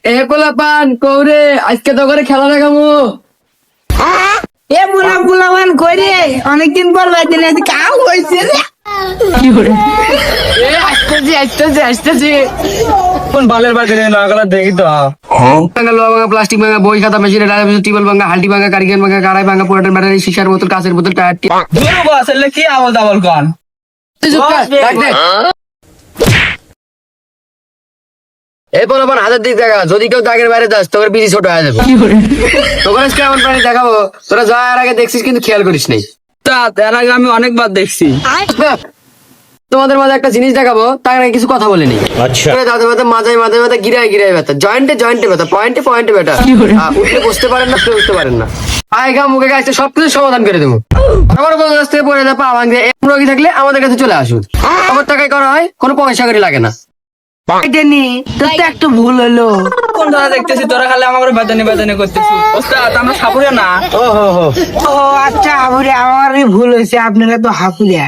এ পোলাপান কৌরে আজকে তো করে খেলা দেখাবো। এ বুলা বুলাবান করে অনেকদিন পর বাইতে নিয়ে কাউ হয়েছে রে। এ আসতেছি কোন বালের বাড়ি না গেলা দেখি তো। ভাঙা লোহা ভাঙা প্লাস্টিক ভাঙা বই খাতা মেশিনের ডায়াবেটিস টিবল ভাঙা হালটি ভাঙা কারিগেন ভাঙা কারাই ভাঙা পুরাটার ব্যাটারি শিশার বোতল কাঁচের বোতল টায়ার দূর বাস এলে কি আওয়াজ দাবল কোন এই পোলাপান হাতের দিক দেখা, যদি কেউ দাগের বাইরে যাস তোর বিজি ছোট হয়ে যাবে। তোকে আজকে এমন প্রাণী দেখাবো তোরা যাওয়ার আগে দেখছিস কিন্তু খেয়াল করিস নাই। তা এর আগে আমি অনেকবার দেখছি। তোমাদের মাঝে একটা জিনিস দেখাবো, তার আগে কিছু কথা বলে নি। আচ্ছা। দাঁতে ব্যথা, মাথায় ব্যথা, গিরায় ব্যথা, জয়েন্টে ব্যথা, পয়েন্টে ব্যথা, উঠলে বসতে পারেন না, উঠতে পারেন না, পায়ে ঘা মুখে গাছতে সবকিছু সমাধান করে দেবো। আমার কোনো কাছ থেকে পড়ে যা পা ভাঙবে, এরকম রোগী থাকলে আমাদের কাছে চলে আসুন। আমার টাকায় করা হয়, কোনো পয়সা করে লাগে না। নি তোর তো একটু ভুল হলো। কোন দাদা দেখতেছি তোরা খালি আমার বেদানি করতেছিস। ওস্তাদ আমরা সাপুরে না। ও হো হো, ও আচ্ছা হাবুরে আমারই ভুল হয়েছে, আপনারা তো হাফুলিয়া।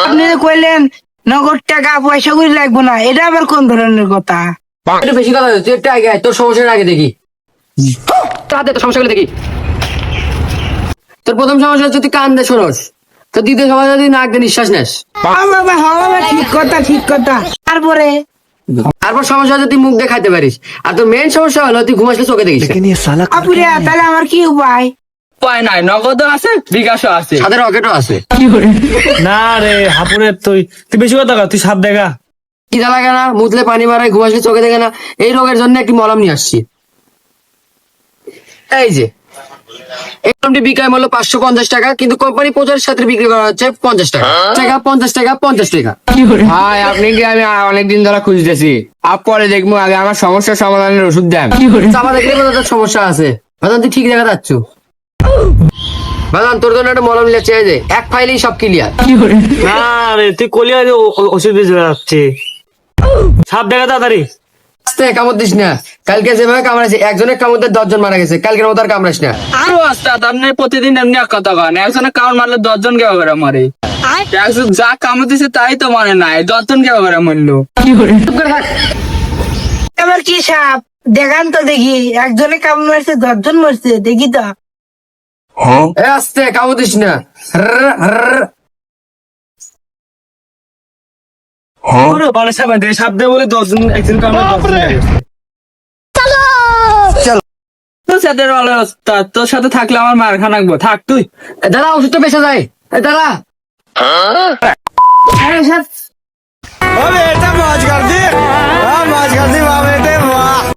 আপনারা কইলেন নগদ টাকা পয়সা করে লাগবো না, এটা আবার কোন ধরনের কথা? একটু বেশি কথা হচ্ছে, একটু আগে আয়, তোর সমস্যাটা আগে দেখি। তাতে তোর সমস্যাগুলো দেখি। তোর প্রথম সমস্যা হচ্ছে তুই কান দিয়ে শোনস, তোর দ্বিতীয় সমস্যা তুই নাক দিয়ে নিঃশ্বাস নেস, বাবা বাবা ঠিক কথা ঠিক কথা। তারপরে তারপর সমস্যা হচ্ছে তুই মুখ দিয়ে খাইতে পারিস, আর তোর মেন সমস্যা হলো তুই ঘুমাসলে চোখে দেখিস না। আপুরিয়া তাহলে আমার কি উপায়? উপায় নাই, নগদও আছে বিকাশও আছে। সাথে রকেটও আছে। না রে হাপুরে তুই বেশি কথা কর, তুই সাপ দেখা। খিদা লাগে না, মুতলে পানি মারায়, ঘুমাসলে চোখে দেখে না, এই রোগের জন্য একটি মলম নিয়ে আসছি। এই যে এই মলমটি বিক্রয় মূল্য 550 টাকা, কিন্তু কোম্পানি প্রচারের সাথে বিক্রি করা হচ্ছে 50 টাকা। 50 টাকা 50 টাকা। ভাই আপনি কি, আমি অনেকদিন ধরে খুঁজতেছি। পরে দেখবো, আগে আমার সমস্যার সমাধানের ওষুধ দেন। চাপা দেখলে বোধ হয় তোর সমস্যা আছে। বাদান তুই ঠিক জায়গা যাচ্ছ। বাদান তোর জন্য একটা মলম নিয়ে চেয়ে দে, এক ফাইলেই সব ক্লিয়ার। না রে তুই কলিয়া ওষুধ দিয়ে যাচ্ছে। সাপ দেখা তাড়াতাড়ি। আস্তে কামড় দিস না, কালকে যেভাবে কামড়াইছে একজনের কামড়ে 10 জন মারা গেছে, কালকের মতো আর কামড়াইস না। আরো ওস্তাদ আপনি প্রতিদিন এমনি এক কথা কন, একজনে কামড় মারলে 10 জন কে করে মারে। একজন যা কামড় দিছে তাই তো মানে নাই, 10 জন কে করে মারলো। চুপ করে থাক। আমার কি সাপ দেখান তো দেখি, একজনে কামড় মারছে 10 জন মরছে, দেখি তো। এ আস্তে কামড় দিস না। ওরে বালে সাপ দে, সাপ দে বলে 10 জন একজন কামড়ে 10 জন মেরে গেছে। তোর সাথে রলে ওস্তাদ, তোর সাথে থাকলে আমার মার খানাকবো, থাক তুই। দাঁড়া, ওষুধটা বেঁচে যায়। দাঁড়া। আরে সাপ अबे बेटा मौज कर दी, मौज कर दी।